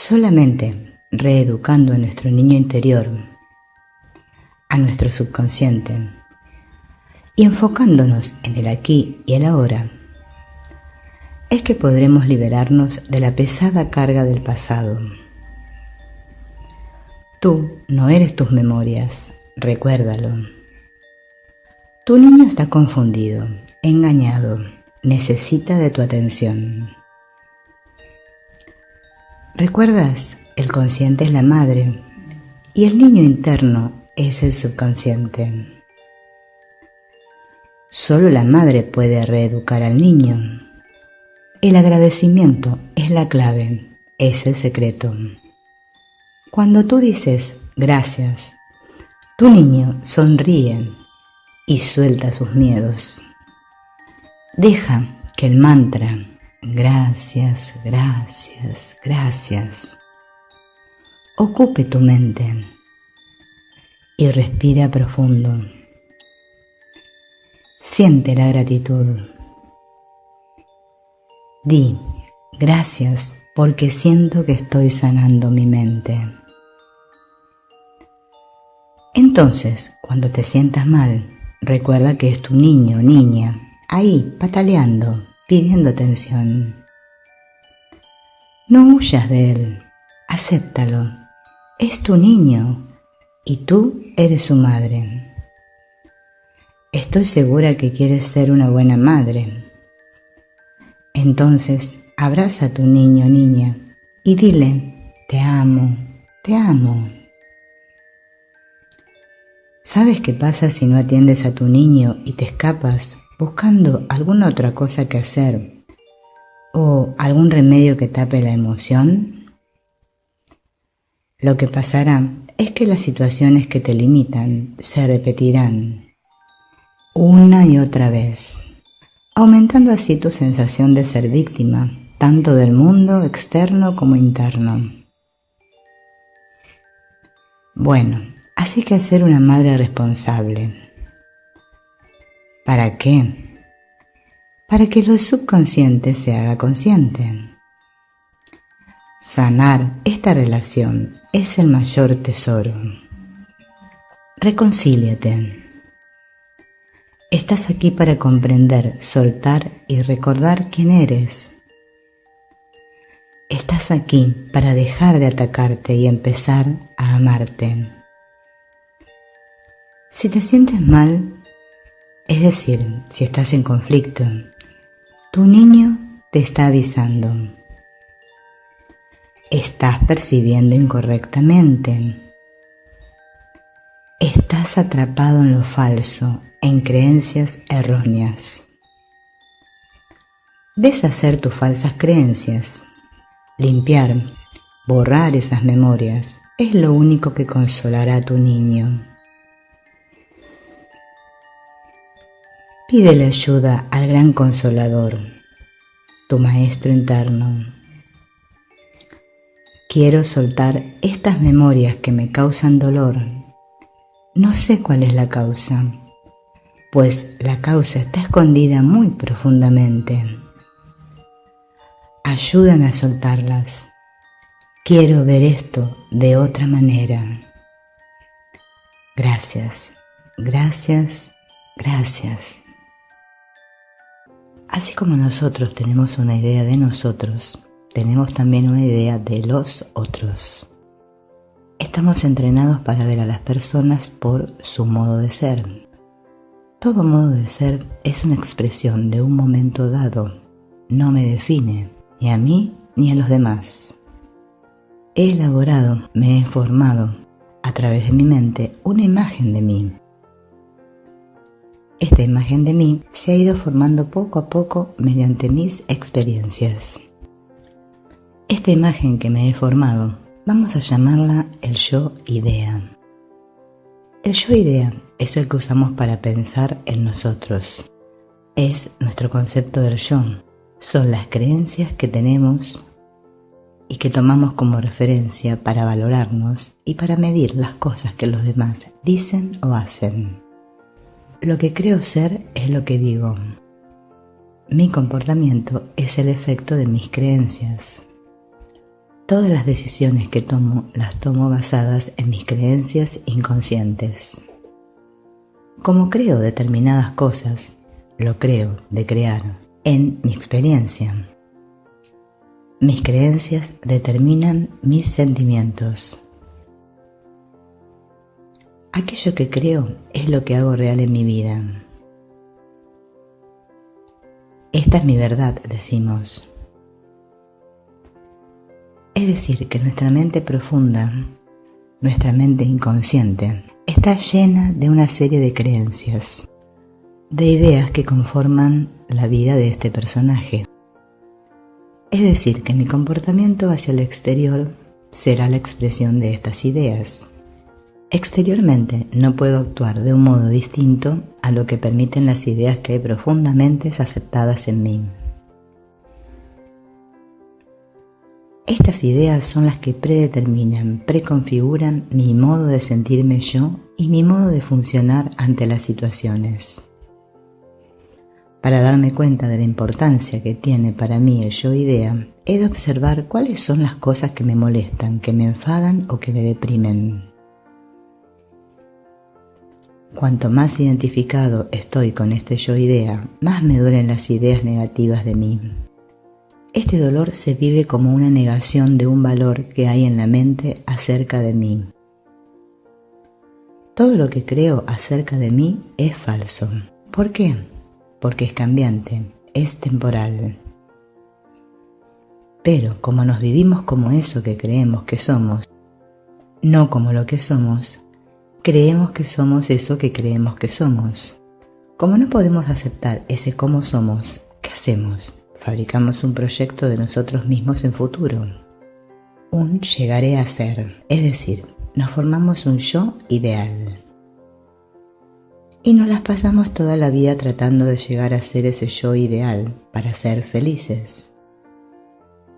Solamente reeducando a nuestro niño interior, a nuestro subconsciente, y enfocándonos en el aquí y el ahora, es que podremos liberarnos de la pesada carga del pasado. Tú no eres tus memorias, recuérdalo. Tu niño está confundido, engañado, necesita de tu atención. ¿Recuerdas? El consciente es la madre y el niño interno es el subconsciente. Solo la madre puede reeducar al niño. El agradecimiento es la clave, es el secreto. Cuando tú dices gracias, tu niño sonríe y suelta sus miedos. Deja que el mantra gracias, gracias, gracias ocupe tu mente y respira profundo. Siente la gratitud. Di gracias porque siento que estoy sanando mi mente. Entonces, cuando te sientas mal, recuerda que es tu niño o niña ahí pataleando, pidiendo atención. No huyas de él, acéptalo. Es tu niño y tú eres su madre. Estoy segura que quieres ser una buena madre. Entonces, abraza a tu niño o niña y dile, te amo, te amo. ¿Sabes qué pasa si no atiendes a tu niño y te escapas buscando alguna otra cosa que hacer o algún remedio que tape la emoción? Lo que pasará es que las situaciones que te limitan se repetirán una y otra vez, aumentando así tu sensación de ser víctima, tanto del mundo externo como interno. Bueno, así que ser una madre responsable. ¿Para qué? Para que lo subconsciente se haga consciente. Sanar esta relación es el mayor tesoro. Reconcíliate. Estás aquí para comprender, soltar y recordar quién eres. Estás aquí para dejar de atacarte y empezar a amarte. Si te sientes mal, es decir, si estás en conflicto, tu niño te está avisando. Estás percibiendo incorrectamente. Estás atrapado en lo falso, en creencias erróneas. Deshacer tus falsas creencias, limpiar, borrar esas memorias, es lo único que consolará a tu niño. Pídele ayuda al gran consolador, tu maestro interno. Quiero soltar estas memorias que me causan dolor. No sé cuál es la causa, pues la causa está escondida muy profundamente. Ayúdame a soltarlas. Quiero ver esto de otra manera. Gracias, gracias, gracias. Así como nosotros tenemos una idea de nosotros, tenemos también una idea de los otros. Estamos entrenados para ver a las personas por su modo de ser. Todo modo de ser es una expresión de un momento dado. No me define, ni a mí ni a los demás. He elaborado, me he formado, a través de mi mente, una imagen de mí. Esta imagen de mí se ha ido formando poco a poco mediante mis experiencias. Esta imagen que me he formado, vamos a llamarla el yo-idea. El yo-idea es el que usamos para pensar en nosotros. Es nuestro concepto del yo. Son las creencias que tenemos y que tomamos como referencia para valorarnos y para medir las cosas que los demás dicen o hacen. Lo que creo ser es lo que vivo. Mi comportamiento es el efecto de mis creencias. Todas las decisiones que tomo las tomo basadas en mis creencias inconscientes. Como creo determinadas cosas, lo creo de crear en mi experiencia. Mis creencias determinan mis sentimientos. Aquello que creo es lo que hago real en mi vida. Esta es mi verdad, decimos. Es decir, que nuestra mente profunda, nuestra mente inconsciente, está llena de una serie de creencias, de ideas que conforman la vida de este personaje. Es decir, que mi comportamiento hacia el exterior será la expresión de estas ideas. Exteriormente no puedo actuar de un modo distinto a lo que permiten las ideas que hay profundamente aceptadas en mí. Estas ideas son las que predeterminan, preconfiguran mi modo de sentirme yo y mi modo de funcionar ante las situaciones. Para darme cuenta de la importancia que tiene para mí el yo-idea, he de observar cuáles son las cosas que me molestan, que me enfadan o que me deprimen. Cuanto más identificado estoy con este yo-idea, más me duelen las ideas negativas de mí. Este dolor se vive como una negación de un valor que hay en la mente acerca de mí. Todo lo que creo acerca de mí es falso. ¿Por qué? Porque es cambiante, es temporal. Pero como nos vivimos como eso que creemos que somos, no como lo que somos, creemos que somos eso que creemos que somos. Como no podemos aceptar ese cómo somos, ¿qué hacemos? Fabricamos un proyecto de nosotros mismos en futuro. Un llegaré a ser, es decir, nos formamos un yo ideal. Y nos las pasamos toda la vida tratando de llegar a ser ese yo ideal para ser felices.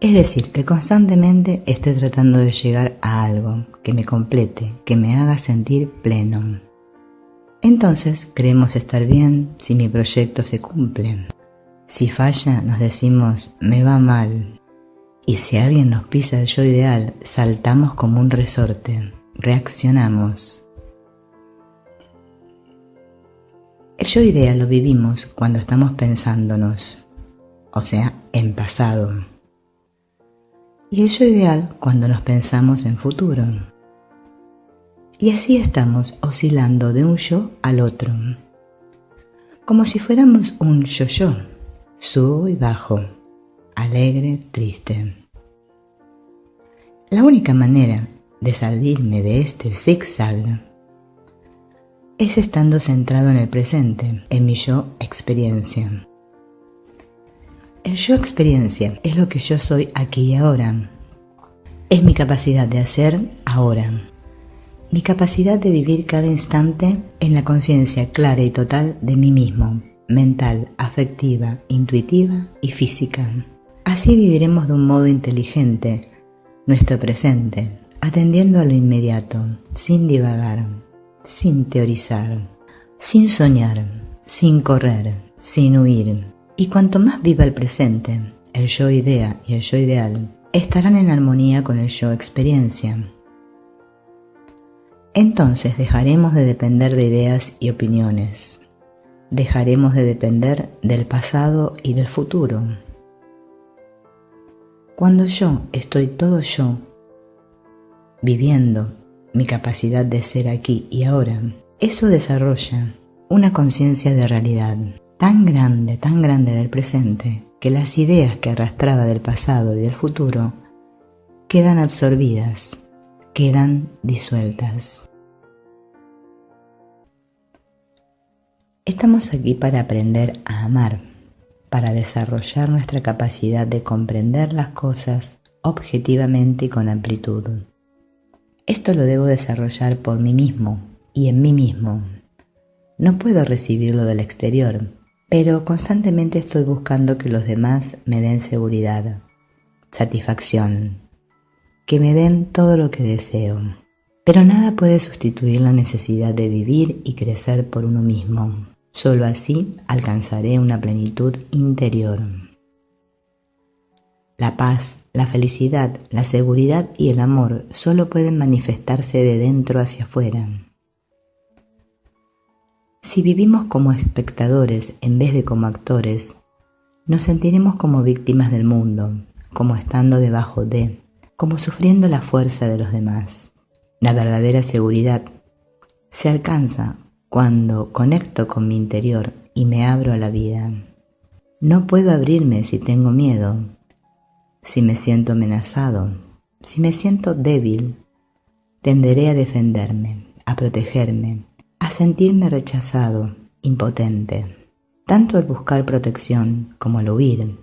Es decir, que constantemente estoy tratando de llegar a algo que me complete, que me haga sentir pleno. Entonces creemos estar bien si mi proyecto se cumple. Si falla, nos decimos, me va mal. Y si alguien nos pisa el yo ideal, saltamos como un resorte, reaccionamos. El yo ideal lo vivimos cuando estamos pensándonos, o sea, en pasado. Y el yo ideal cuando nos pensamos en futuro. Y así estamos oscilando de un yo al otro, como si fuéramos un yo-yo, subo y bajo, alegre, triste. La única manera de salirme de este zigzag es estando centrado en el presente, en mi yo experiencia. El yo experiencia es lo que yo soy aquí y ahora. Es mi capacidad de hacer ahora. Mi capacidad de vivir cada instante en la conciencia clara y total de mí mismo, mental, afectiva, intuitiva y física. Así viviremos de un modo inteligente nuestro presente, atendiendo a lo inmediato, sin divagar, sin teorizar, sin soñar, sin correr, sin huir. Y cuanto más viva el presente, el yo idea y el yo ideal estarán en armonía con el yo experiencia. Entonces dejaremos de depender de ideas y opiniones. Dejaremos de depender del pasado y del futuro. Cuando yo estoy todo yo, viviendo mi capacidad de ser aquí y ahora, eso desarrolla una conciencia de realidad tan grande del presente, que las ideas que arrastraba del pasado y del futuro quedan absorbidas, quedan disueltas. Estamos aquí para aprender a amar, para desarrollar nuestra capacidad de comprender las cosas objetivamente y con amplitud. Esto lo debo desarrollar por mí mismo y en mí mismo. No puedo recibirlo del exterior, pero constantemente estoy buscando que los demás me den seguridad, satisfacción, que me den todo lo que deseo. Pero nada puede sustituir la necesidad de vivir y crecer por uno mismo. Solo así alcanzaré una plenitud interior. La paz, la felicidad, la seguridad y el amor solo pueden manifestarse de dentro hacia afuera. Si vivimos como espectadores en vez de como actores, nos sentiremos como víctimas del mundo, como estando debajo de, como sufriendo la fuerza de los demás. La verdadera seguridad se alcanza cuando conecto con mi interior y me abro a la vida. No puedo abrirme si tengo miedo, si me siento amenazado, si me siento débil. Tenderé a defenderme, a protegerme, a sentirme rechazado, impotente. Tanto el buscar protección como el huir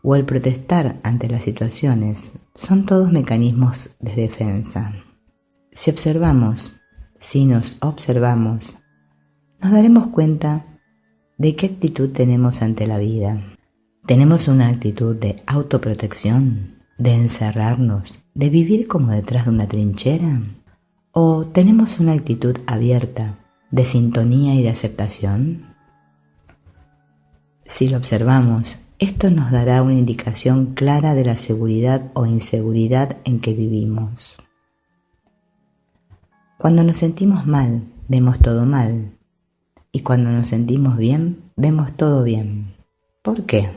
o el protestar ante las situaciones son todos mecanismos de defensa. Si nos observamos, nos daremos cuenta de qué actitud tenemos ante la vida. ¿Tenemos una actitud de autoprotección, de encerrarnos, de vivir como detrás de una trinchera? ¿O tenemos una actitud abierta, de sintonía y de aceptación? Si lo observamos, esto nos dará una indicación clara de la seguridad o inseguridad en que vivimos. Cuando nos sentimos mal, vemos todo mal, y cuando nos sentimos bien, vemos todo bien. ¿Por qué?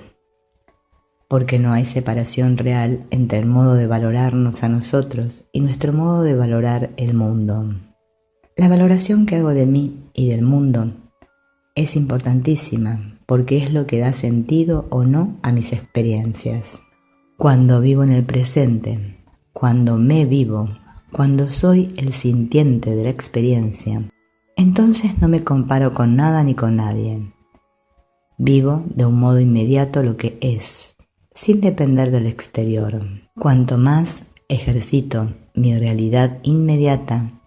Porque no hay separación real entre el modo de valorarnos a nosotros y nuestro modo de valorar el mundo. La valoración que hago de mí y del mundo es importantísima porque es lo que da sentido o no a mis experiencias. Cuando vivo en el presente, cuando me vivo, cuando soy el sintiente de la experiencia, entonces no me comparo con nada ni con nadie. Vivo de un modo inmediato lo que es, sin depender del exterior. Cuanto más ejercito mi realidad inmediata,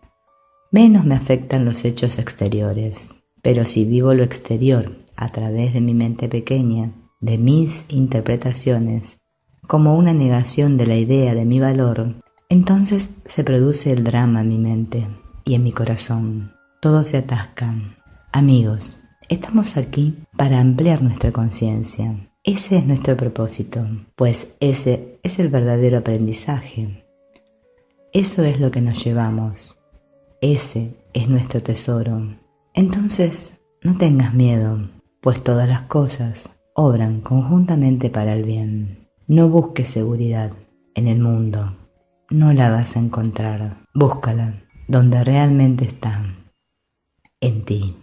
menos me afectan los hechos exteriores. Pero si vivo lo exterior a través de mi mente pequeña, de mis interpretaciones, como una negación de la idea de mi valor, entonces se produce el drama en mi mente y en mi corazón. Todo se atasca. Amigos, estamos aquí para ampliar nuestra conciencia. Ese es nuestro propósito, pues ese es el verdadero aprendizaje. Eso es lo que nos llevamos. Ese es nuestro tesoro. Entonces, no tengas miedo, pues todas las cosas obran conjuntamente para el bien. No busques seguridad en el mundo. No la vas a encontrar. Búscala donde realmente está, en ti.